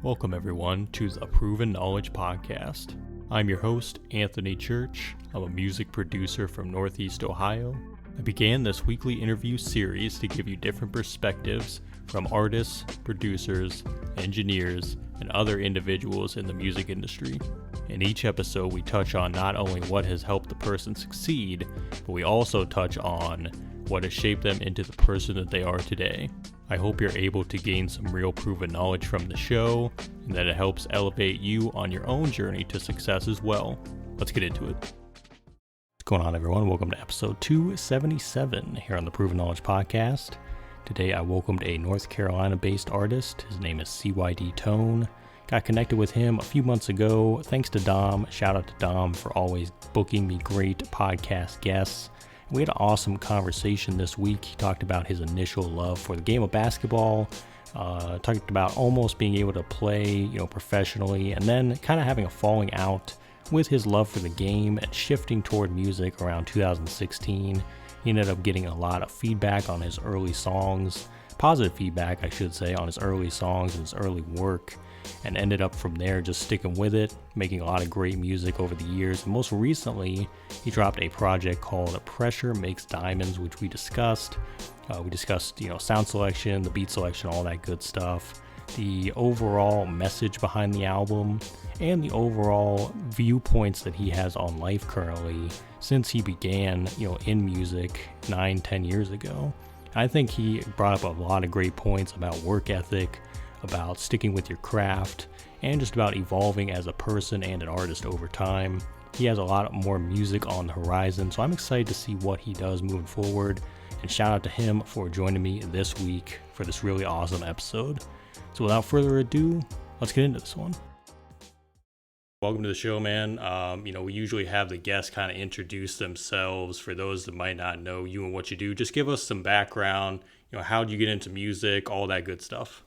Welcome everyone to the Proven Knowledge Podcast. I'm your host, Anthony Church. I'm a music producer from Northeast Ohio. I began this weekly interview series to give you different perspectives from artists, producers, engineers, and other individuals in the music industry. In each episode, we touch on not only what has helped the person succeed, but we also touch on what has shaped them into the person that they are today. I hope you're able to gain some real proven knowledge from the show, and that it helps elevate you on your own journey to success as well. Let's get into it. What's going on, everyone? Welcome to episode 277 here on the Proven Knowledge Podcast. Today I welcomed a North Carolina-based artist. His name is CYD Tone. Got connected with him a few months ago. Thanks to Dom. Shout out to Dom for always booking me great podcast guests. We had an awesome conversation this week. He talked about his initial love for the game of basketball, talked about almost being able to play, professionally, and then kind of having a falling out with his love for the game and shifting toward music around 2016. He ended up getting a lot of feedback on his early songs, positive feedback, I should say, on his early songs and his early work, and ended up from there just sticking with it, making a lot of great music over the years. And most recently, he dropped a project called Pressure Makes Diamonds, which we discussed. We discussed, sound selection, the beat selection, all that good stuff, the overall message behind the album, and the overall viewpoints that he has on life currently since he began, in music 9-10 years ago. I think he brought up a lot of great points about work ethic, about sticking with your craft, and just about evolving as a person and an artist over time. He has a lot more music on the horizon, so I'm excited to see what he does moving forward. And shout out to him for joining me this week for this really awesome episode. So without further ado, let's get into this one. Welcome to the show, man. We usually have the guests kind of introduce themselves. For those that might not know you and what you do, just give us some background. How did you get into music, all that good stuff.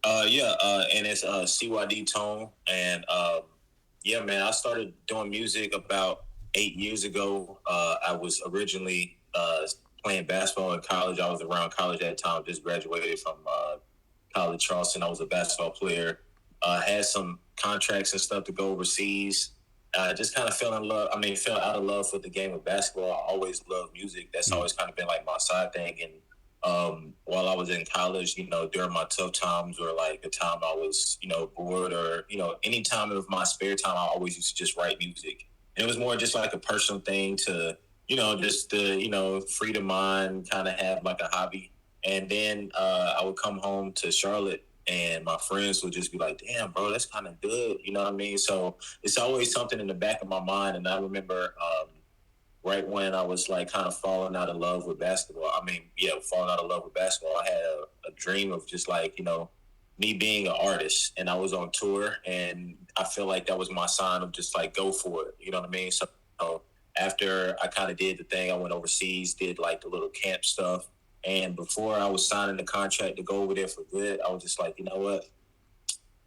And it's CYD Tone, and man, I started doing music about 8 years ago. I was originally playing basketball in college. I was around college at the time, just graduated from college Charleston. I was a basketball player. Had some contracts and stuff to go overseas. Just kind of fell out of love with the game of basketball. I always loved music. That's always kind of been like my side thing. And while I was in college, during my tough times or like the time I was, bored or, any time of my spare time, I always used to just write music. And it was more just like a personal thing to, just to, free the mind, kind of have like a hobby. And then I would come home to Charlotte and my friends would just be like, damn, bro, that's kind of good. You know what I mean? So it's always something in the back of my mind. And I remember, right when I was like kind of falling out of love with basketball. Falling out of love with basketball. I had a dream of just like, me being an artist, and I was on tour, and I feel like that was my sign of just like, go for it. You know what I mean? So after I kind of did the thing, I went overseas, did like the little camp stuff. And before I was signing the contract to go over there for good, I was just like, you know what?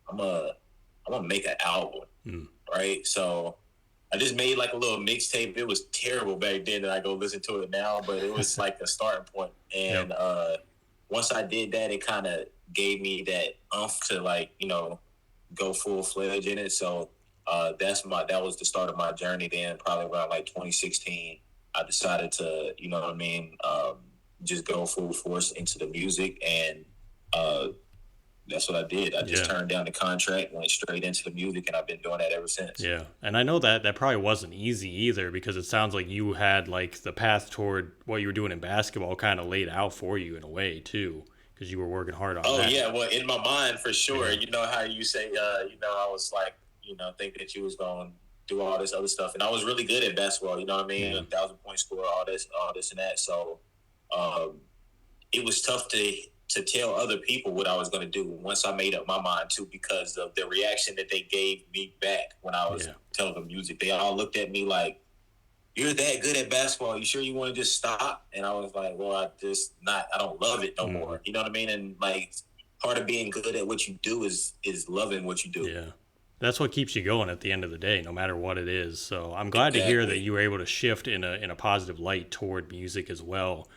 I'm gonna make an album. Right. So I just made like a little mixtape. It was terrible back then, and I go listen to it now, but it was like a starting point. And once I did that, it kind of gave me that oomph to like, go full fledged in it. So that was the start of my journey. Then probably around like 2016, I decided to, just go full force into the music, and that's what I did. I just turned down the contract, went straight into the music, and I've been doing that ever since. Yeah, and I know that probably wasn't easy either, because it sounds like you had like the path toward what you were doing in basketball kind of laid out for you in a way too, because you were working hard on that. Oh yeah, well, in my mind for sure. Yeah. You know how you say, I was like, thinking that you was going to do all this other stuff, and I was really good at basketball. You know what I mean? 1,000-point scorer, all this and that. So it was tough to tell other people what I was going to do once I made up my mind too, because of the reaction that they gave me back when I was telling them music. They all looked at me like, you're that good at basketball. You sure you want to just stop? And I was like, well, I don't love it no more. You know what I mean? And like part of being good at what you do is loving what you do. Yeah. That's what keeps you going at the end of the day, no matter what it is. So I'm glad to hear that you were able to shift in a positive light toward music as well.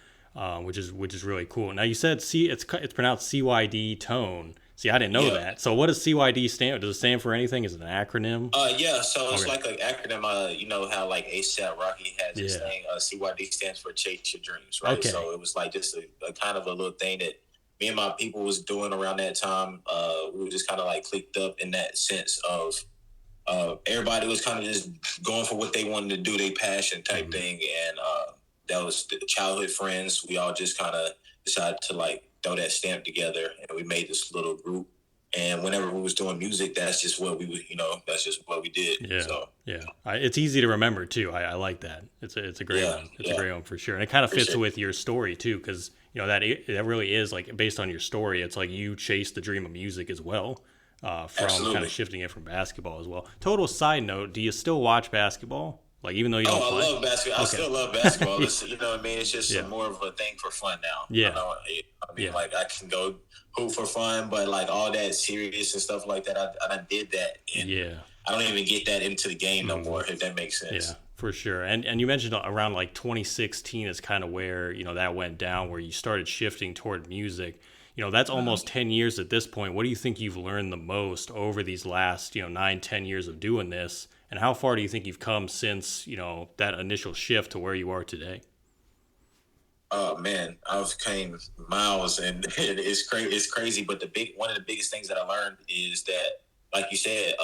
Which is really cool. Now you said it's pronounced CYD Tone. See, I didn't know Yeah. that. So what does CYD stand? Does it stand for anything? Is it an acronym? Yeah, so it's Okay. like an acronym. You know how like ASAP Rocky has his Yeah. thing. CYD stands for Chase Your Dreams, right? Okay. So it was like just a kind of a little thing that me and my people was doing around that time. We were just kind of like clicked up in that sense of everybody was kind of just going for what they wanted to do, their passion type thing, and that was the childhood friends. We all just kind of decided to like throw that stamp together, and we made this little group. And whenever we was doing music, that's just what we would, that's just what we did. Yeah, So yeah. It's easy to remember too. I like that. It's a great yeah, one. It's a yeah, great one for sure, and it kind of fits appreciate it. with your story too, because that really is like based on your story. It's like you chased the dream of music as well, from kind of Absolutely. shifting it from basketball as well. Total side note: do you still watch basketball? Like even though you don't Oh, I play? love basketball. I Okay. still love basketball. It's, you know what I mean? It's just Yeah, more of a thing for fun now. yeah, I mean, yeah, like I can go hoop for fun, but like all that serious and stuff like that, I done did that, and yeah. I don't even get that into the game no Hmm. more. If that makes Yeah, sense. for sure. And you mentioned around like 2016 is kind of where, that went down where you started shifting toward music. That's almost 10 years at this point. What do you think you've learned the most over these last, 9, 10 years of doing this? And how far do you think you've come since, that initial shift to where you are today? Oh man, I've came miles, and it's crazy. It's crazy, but the big one of the biggest things that I learned is that, like you said,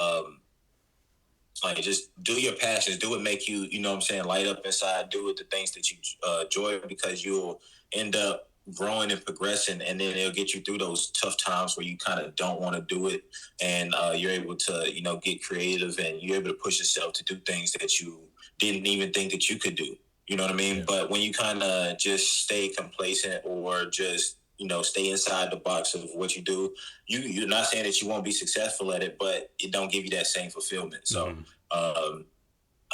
like just do your passions, do what make you, you know what I'm saying, light up inside, do it the things that you enjoy, because you'll end up growing and progressing, and then it'll get you through those tough times where you kind of don't want to do it, and you're able to, get creative, and you're able to push yourself to do things that you didn't even think that you could do. You know what I mean? Yeah. But when you kind of just stay complacent, or just, stay inside the box of what you do, you're not saying that you won't be successful at it, but it don't give you that same fulfillment. So Hmm. um,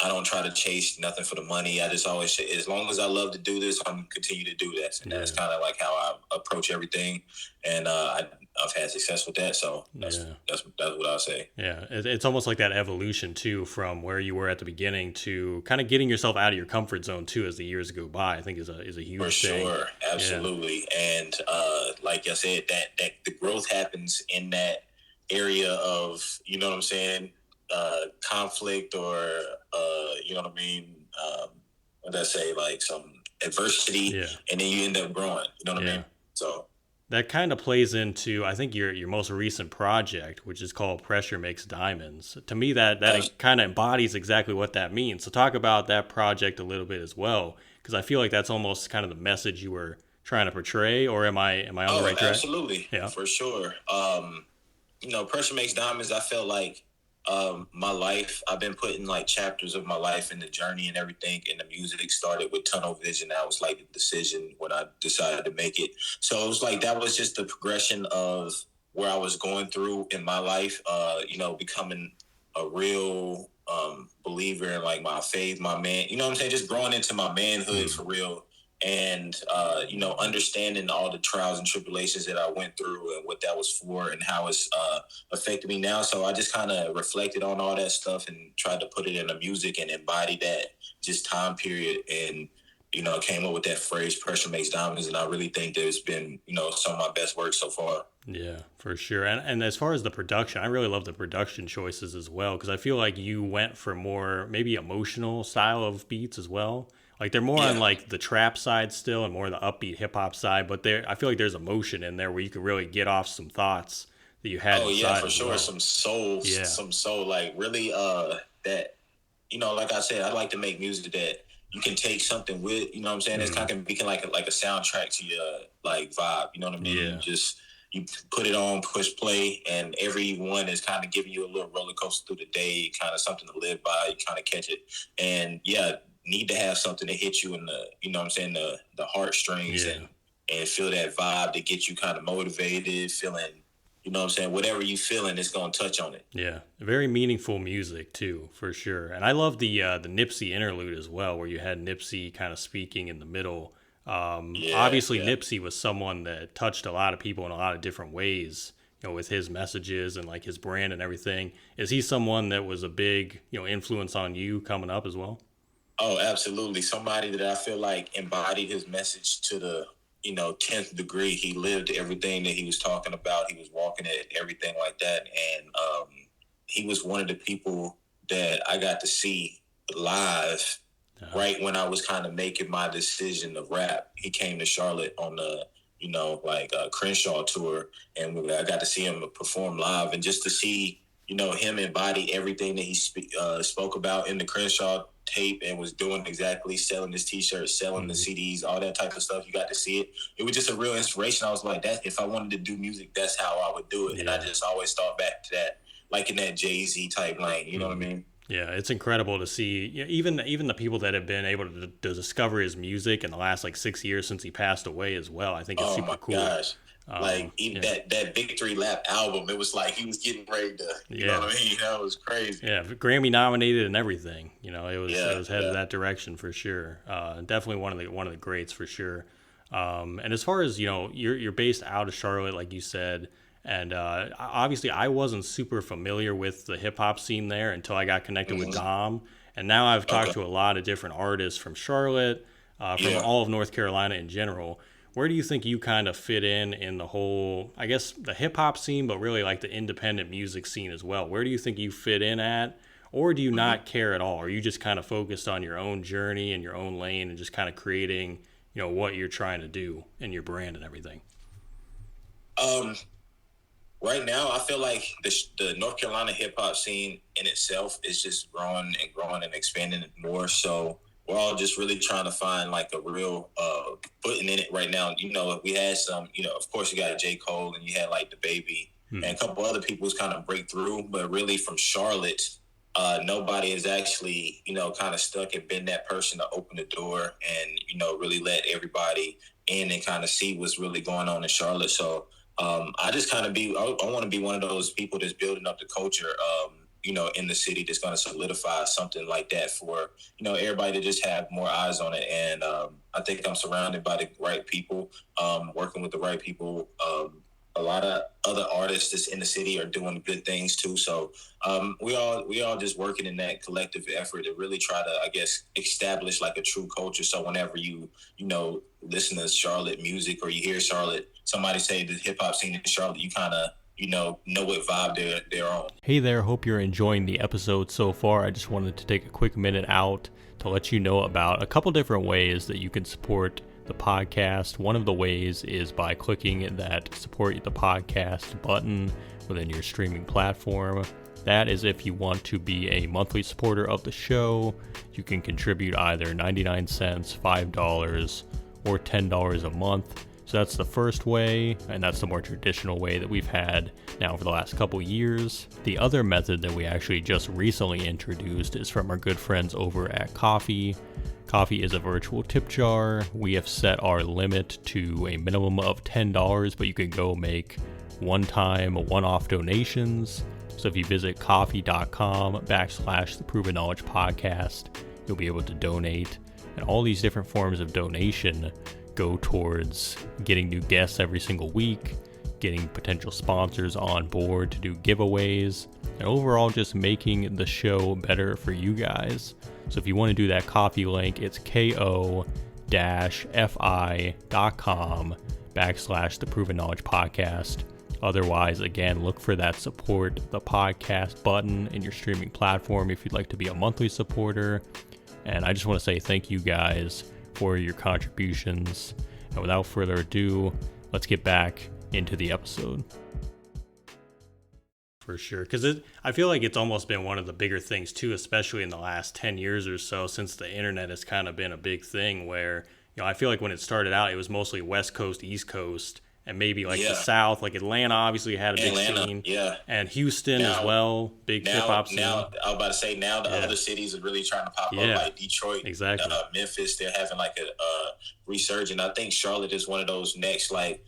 I don't try to chase nothing for the money. I just always say, as long as I love to do this, I'm gonna continue to do this, and that's Yeah. kind of like how I approach everything. And I've had success with that, so Yeah. that's what I say. Yeah, it's almost like that evolution too, from where you were at the beginning to kind of getting yourself out of your comfort zone too, as the years go by. I think is a For huge thing. sure, Yeah, absolutely, and like I said, that the growth happens in that area of, you know what I'm saying, conflict, or you know what I mean, what did I say, like some adversity, yeah, and then you end up growing. You know what I yeah. mean? So That kind of plays into I think your most recent project, which is called Pressure Makes Diamonds. To me, that kind of embodies exactly what that means. So talk about that project a little bit as well, because I feel like that's almost kind of the message you were trying to portray. Or am I on the oh, right track? absolutely, Yeah. for sure. Pressure makes diamonds. I felt like my life, I've been putting like chapters of my life in the journey and everything. And the music started with tunnel vision. That was like the decision when I decided to make it. So it was like that was just the progression of where I was going through in my life. Becoming a real believer in like my faith, my man. You know what I'm saying? Just growing into my manhood Mm. for real, and understanding all the trials and tribulations that I went through, and what that was for, and how it's affected me now. So I just kind of reflected on all that stuff and tried to put it in the music and embody that just time period. And came up with that phrase, "Pressure makes diamonds." And I really think there's been, some of my best work so far. Yeah, for sure. And as far as the production, I really love the production choices as well, because I feel like you went for more maybe emotional style of beats as well. Like they're more on Yeah. like the trap side still and more the upbeat hip hop side, but there I feel like there's emotion in there where you can really get off some thoughts that you had Oh yeah, inside for as sure. well. Yeah. Some soul, like really, that, like I said, I like to make music that you can take something with, you know what I'm saying? It's Mm. kind of become like a soundtrack to your like vibe, you know what I mean? Yeah. You put it on, push play, and everyone is kind of giving you a little roller coaster through the day, kind of something to live by, you kind of catch it. And yeah, need to have something to hit you in the, you know what I'm saying, the heartstrings, Yeah. and feel that vibe to get you kind of motivated, feeling, you know what I'm saying, whatever you feeling, it's gonna touch on it. Yeah, very meaningful music too, for sure. And I love the Nipsey interlude as well, where you had Nipsey kind of speaking in the middle. Yeah, Obviously, yeah. Nipsey was someone that touched a lot of people in a lot of different ways. With his messages and like his brand and everything. Is he someone that was a big influence on you coming up as well? Oh, absolutely. Somebody that I feel like embodied his message 10th degree. He lived everything that he was talking about. He was walking it, everything like that. And he was one of the people that I got to see live right when I was kind of making my decision to rap. He came to Charlotte on the, Crenshaw tour, and I got to see him perform live, and just to see, him embody everything that he spoke about in the Crenshaw tape, and was doing exactly, selling his t-shirts, selling the CDs, all that type of stuff. You got to see it. It was just a real inspiration. I was like, that if I wanted to do music, that's how I would do it. And I just always thought back to that, like in that Jay-Z type lane, you know what I mean? Yeah, it's incredible to see. Even the people that have been able to discover his music in the last 6 years since he passed away as well. I think it's super cool. Gosh. Even that Victory Lap album, it was like he was getting ready to, you know what I mean? That was crazy. Yeah, Grammy nominated and everything. It was headed that direction for sure. Definitely one of the greats for sure. And as far as you're based out of Charlotte, like you said. And obviously, I wasn't super familiar with the hip hop scene there until I got connected with Dom. And now I've talked to a lot of different artists from Charlotte, from all of North Carolina in general. Where do you think you kind of fit in the whole, I guess, the hip hop scene, but really like the independent music scene as well? Where do you think you fit in at? Or do you not care at all? Are you just kind of focused on your own journey and your own lane and just kind of creating, what you're trying to do in your brand and everything? Right now, I feel like the North Carolina hip hop scene in itself is just growing and expanding more. So we're all just really trying to find a real footing in it right now. We had some, of course you got J. Cole, and you had the Baby and a couple other people who's kind of break through, but really from Charlotte, nobody is actually, kind of stuck and been that person to open the door and, really let everybody in and kind of see what's really going on in Charlotte. So I just kind of I want to be one of those people that's building up the culture, in the city, that's going to solidify something like that for, everybody to just have more eyes on it. And I think I'm surrounded by the right people, working with the right people. A lot of other artists that's in the city are doing good things too. So we all just working in that collective effort to really try to, I guess, establish a true culture. So whenever you listen to Charlotte music, or you hear Charlotte, somebody say the hip hop scene in Charlotte, you kind of know what vibe they're on. Hey there, hope you're enjoying the episode so far. I just wanted to take a quick minute out to let you know about a couple different ways that you can support the podcast. One of the ways is by clicking that support the podcast button within your streaming platform. That is if you want to be a monthly supporter of the show. You can contribute either 99 cents, $5, or $10 a month. So that's the first way, and that's the more traditional way that we've had now for the last couple years. The other method that we actually just recently introduced is from our good friends over at Ko-fi. Ko-fi is a virtual tip jar. We have set our limit to a minimum of $10, but you can go make one-time, one-off donations. So if you visit ko-fi.com/The Proven Knowledge Podcast, you'll be able to donate. And all these different forms of donation go towards getting new guests every single week, getting potential sponsors on board to do giveaways, and overall just making the show better for you guys. So if you want to do that Ko-fi link, it's ko-fi.com/The Proven Knowledge Podcast. Otherwise, again, look for that support the podcast button in your streaming platform if you'd like to be a monthly supporter. And I just want to say thank you guys for your contributions. And without further ado, let's get back into the episode. For sure, because I feel like it's almost been one of the bigger things too, especially in the last 10 years or so, since the internet has kind of been a big thing where, I feel like when it started out, it was mostly West Coast, East Coast, and maybe the South, Atlanta obviously had a big scene. Yeah. And Houston now, as well, big hip hop scene. Now, I was about to say, now the other cities are really trying to pop up, like Detroit, exactly. Memphis, they're having a resurgence. I think Charlotte is one of those next, not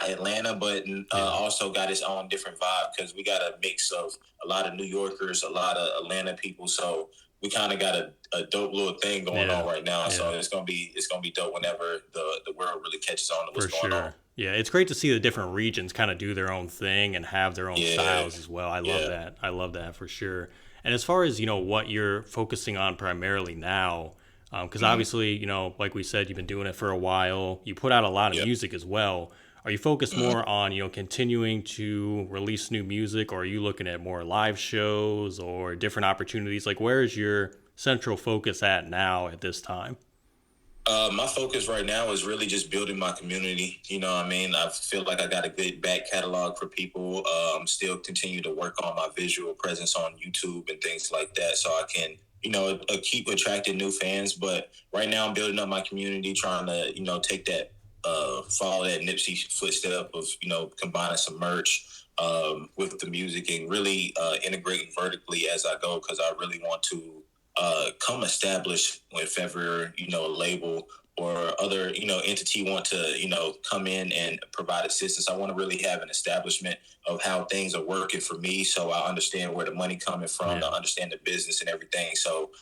Atlanta, but also got its own different vibe, because we got a mix of a lot of New Yorkers, a lot of Atlanta people. So we kind of got a dope little thing going on right now. Yeah. So it's gonna be dope whenever the world really catches on to what's going on. Yeah, it's great to see the different regions kind of do their own thing and have their own styles as well. I love that. I love that for sure. And as far as, what you're focusing on primarily now, Because obviously, like we said, you've been doing it for a while. You put out a lot of Yep. music as well. Are you focused Mhm. more on, continuing to release new music, or are you looking at more live shows or different opportunities? Like, where is your central focus at now at this time? My focus right now is really just building my community. You know what I mean? I feel like I got a good back catalog for people. I'm still continue to work on my visual presence on YouTube and things like that so I can, keep attracting new fans. But right now I'm building up my community, trying to, take that, follow that Nipsey footstep of, combining some merch with the music and really integrating vertically as I go because I really want to come establish if ever a label or other entity want to come in and provide assistance. I want to really have an establishment of how things are working for me, so I understand where the money coming from, Yeah. to understand the business and everything. So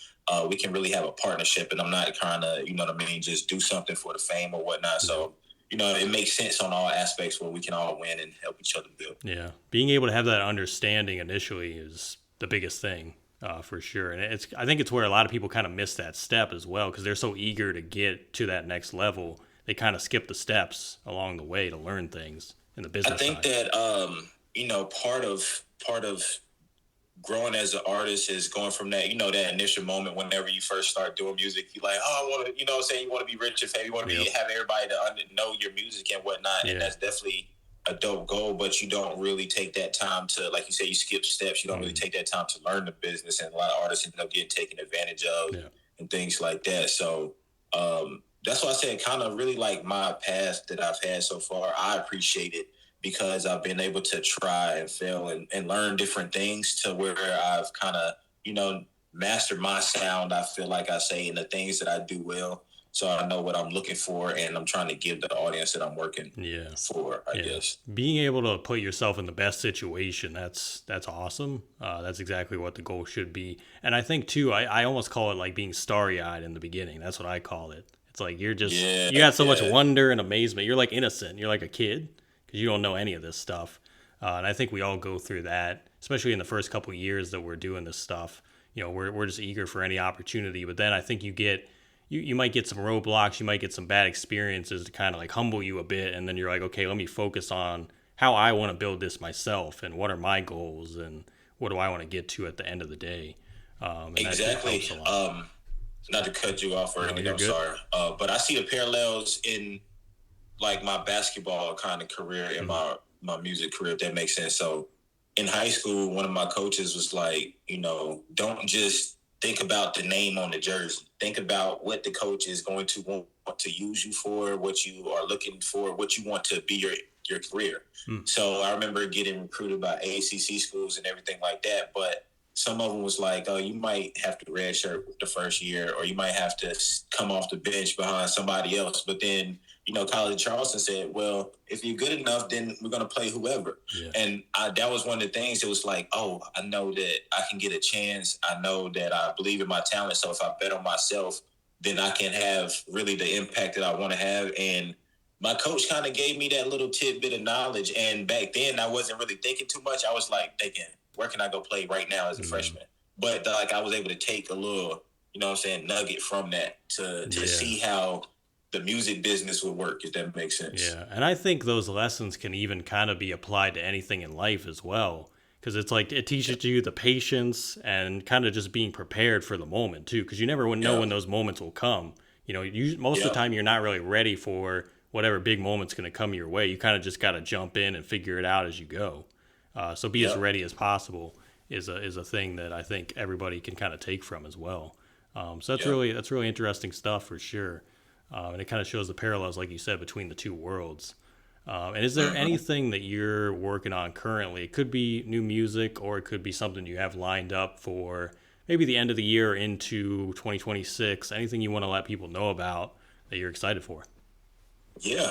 we can really have a partnership, and I'm not trying to just do something for the fame or whatnot. Yeah. So it makes sense on all aspects where we can all win and help each other build. Yeah. Being able to have that understanding initially is the biggest thing. For sure. And I think it's where a lot of people kind of miss that step as well because they're so eager to get to that next level. They kind of skip the steps along the way to learn things in the I business think side. that part of growing as an artist is going from that that initial moment whenever you first start doing music. You like, oh, I want to saying you want to be rich and famous, you want to Yep. have everybody to know your music and whatnot, and Yeah. that's definitely a dope goal. But you don't really take that time to, like you say, you skip steps. You don't really take that time to learn the business, and a lot of artists end up getting taken advantage of Yeah. and things like that. So that's why I said kind of really like my path that I've had so far. I appreciate it because I've been able to try and fail and learn different things to where I've kind of, mastered my sound. I feel like I say in the things that I do well. So I know what I'm looking for and I'm trying to give the audience that I'm working Yeah. for, I guess. Being able to put yourself in the best situation, that's awesome. That's exactly what the goal should be. And I think too, I almost call it like being starry-eyed in the beginning. That's what I call it. It's like you got so much wonder and amazement. You're like innocent. You're like a kid because you don't know any of this stuff. And I think we all go through that, especially in the first couple of years that we're doing this stuff. We're just eager for any opportunity. But then I think you might get some roadblocks, you might get some bad experiences to kind of like humble you a bit, and then you're like, okay, let me focus on how I want to build this myself, and what are my goals, and what do I want to get to at the end of the day. And Exactly. That helps a lot. Not to cut you off or No, anything, you're I'm good. sorry. But I see the parallels in like my basketball kind of career and my music career, if that makes sense. So in high school, one of my coaches was like, don't just think about the name on the jersey. Think about what the coach is going to want to use you for, what you are looking for, what you want to be your career. So I remember getting recruited by ACC schools and everything like that. But some of them was like, oh, you might have to redshirt the first year, or you might have to come off the bench behind somebody else. But then College of Charleston said, well, if you're good enough, then we're going to play whoever. Yeah. And that was one of the things. It was like, oh, I know that I can get a chance. I know that I believe in my talent. So if I bet on myself, then I can have really the impact that I want to have. And my coach kind of gave me that little tidbit of knowledge. And back then I wasn't really thinking too much. I was like thinking, where can I go play right now as a freshman? But like I was able to take a little, nugget from that to see how the music business would work, if that makes sense. Yeah, and I think those lessons can even kind of be applied to anything in life as well, because it's like it teaches you the patience and kind of just being prepared for the moment too, because you never know when those moments will come. Most of the time you're not really ready for whatever big moment's going to come your way. You kind of just got to jump in and figure it out as you go. So be as ready as possible is a thing that I think everybody can kind of take from as well. So that's really interesting stuff for sure. And it kind of shows the parallels, like you said, between the two worlds. And is there anything that you're working on currently? It could be new music, or it could be something you have lined up for maybe the end of the year into 2026. Anything you want to let people know about that you're excited for? Yeah,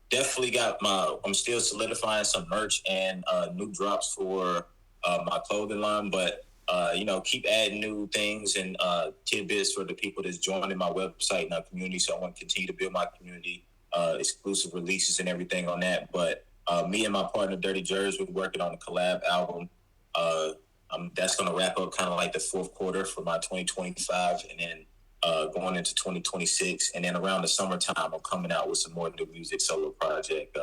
definitely I'm still solidifying some merch and new drops for my clothing line, but keep adding new things and tidbits for the people that's joining my website and our community. So I want to continue to build my community, exclusive releases and everything on that. But me and my partner, Dirty Jers, we're working on a collab album. that's going to wrap up kind of like the fourth quarter for my 2025, and then going into 2026, and then around the summertime, I'm coming out with some more new music solo project.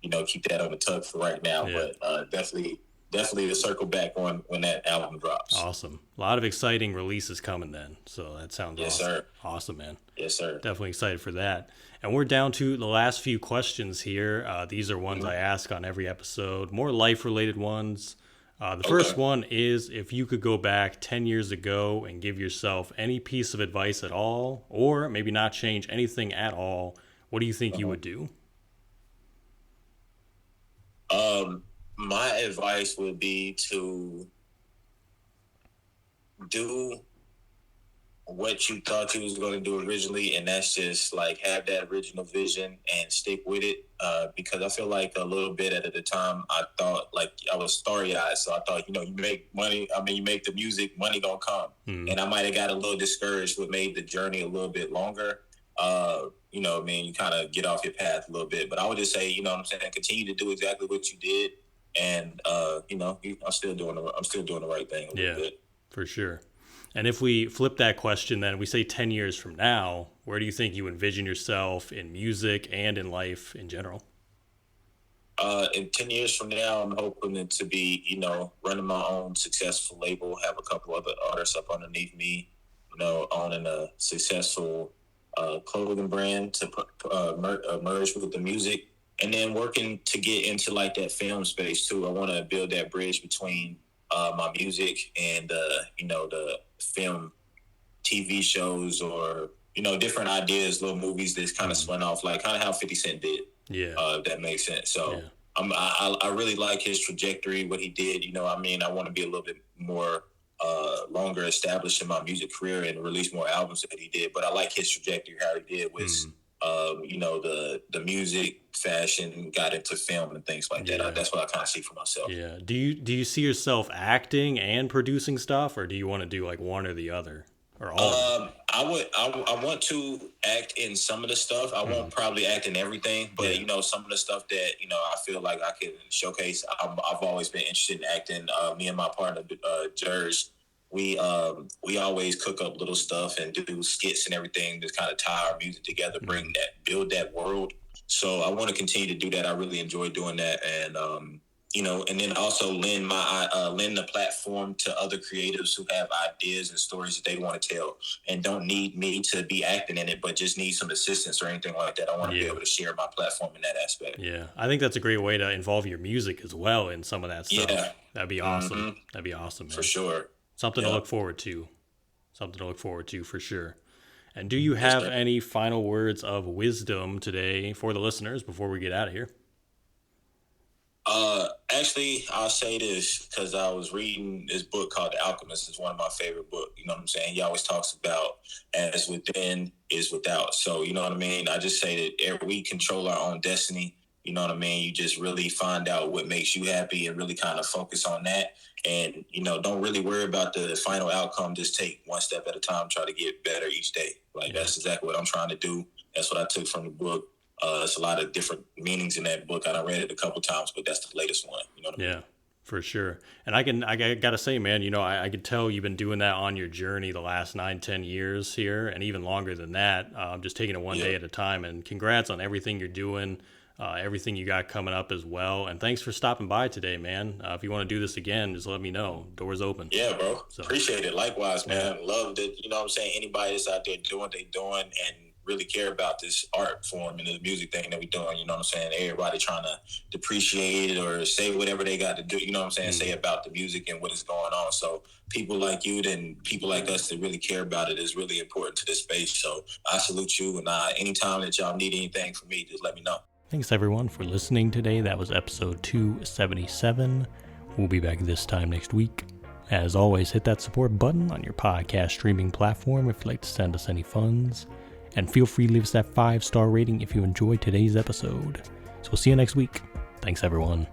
Keep that on the tug for right now, but definitely to circle back on when that album drops. Awesome. A lot of exciting releases coming then. So that sounds yes, awesome. Sir. Awesome, man. Yes, sir. Definitely excited for that. And we're down to the last few questions here. These are ones I ask on every episode, more life-related ones. The first one is, if you could go back 10 years ago and give yourself any piece of advice at all, or maybe not change anything at all, what do you think you would do? My advice would be to do what you thought you was going to do originally, and that's just like have that original vision and stick with it. Because I feel like a little bit at the time, I thought like I was starry-eyed, so I thought, you make money. I mean, you make the music, money gonna come, and I might have got a little discouraged, what made the journey a little bit longer. You kind of get off your path a little bit, but I would just say, continue to do exactly what you did, and I'm still doing the right thing a little bit. For sure. And if we flip that question, then we say 10 years from now, where do you think you envision yourself in music and in life in general? In 10 years from now, I'm hoping it to be, running my own successful label, have a couple other artists up underneath me, owning a successful clothing brand to merge with the music, and then working to get into like that film space too. I want to build that bridge between my music and the film TV shows, or different ideas, little movies that's kind of spun off, like kind of how 50 Cent did. If that makes sense. So I really like his trajectory, what he did. I want to be a little bit more longer established in my music career and release more albums that he did. But I like his trajectory, how he did was the music, fashion, got into film and things like that. That's what I kind of see for myself. Yeah. Do you see yourself acting and producing stuff, or do you want to do like one or the other, or all? I want to act in some of the stuff. I won't probably act in everything, but some of the stuff that I feel like I can showcase. I've always been interested in acting. Me and my partner, Jerge, we always cook up little stuff and do skits and everything to kind of tie our music together, build that world. So I want to continue to do that. I really enjoy doing that, and and then also lend the platform to other creatives who have ideas and stories that they want to tell and don't need me to be acting in it, but just need some assistance or anything like that. I want to be able to share my platform in that aspect. Yeah, I think that's a great way to involve your music as well in some of that stuff. Yeah. That'd be awesome. That'd be awesome, man. For sure. Something to look forward to. Something to look forward to for sure. And do you have any final words of wisdom today for the listeners before we get out of here? Actually, I'll say this because I was reading this book called The Alchemist. It's one of my favorite books. You know what I'm saying? He always talks about as within is without. So, you know what I mean? I just say that we control our own destiny. You know what I mean? You just really find out what makes you happy and really kind of focus on that. And, don't really worry about the final outcome. Just take one step at a time, try to get better each day. That's exactly what I'm trying to do. That's what I took from the book. There's a lot of different meanings in that book. I read it a couple times, but that's the latest one. You know what I mean? Yeah, for sure. And I gotta say, man, I could tell you've been doing that on your journey the last 9-10 years here, and even longer than that. Just taking it one day at a time. And congrats on everything you're doing, everything you got coming up as well. And thanks for stopping by today, man. If you want to do this again, just let me know. Doors open. Yeah, bro. So, appreciate it. Likewise, man. Love it. You know what I'm saying? Anybody that's out there doing what they're doing and really care about this art form and the music thing that we're doing, you know what I'm saying? Everybody trying to depreciate it or say whatever they got to do, you know what I'm saying? Say about the music and what is going on. So people like you and people like us that really care about it is really important to this space. So I salute you, and anytime that y'all need anything from me, just let me know. Thanks everyone for listening today. That was episode 277. We'll be back this time next week. As always, hit that support button on your podcast streaming platform if you'd like to send us any funds. And feel free to leave us that 5-star rating if you enjoyed today's episode. So we'll see you next week. Thanks, everyone.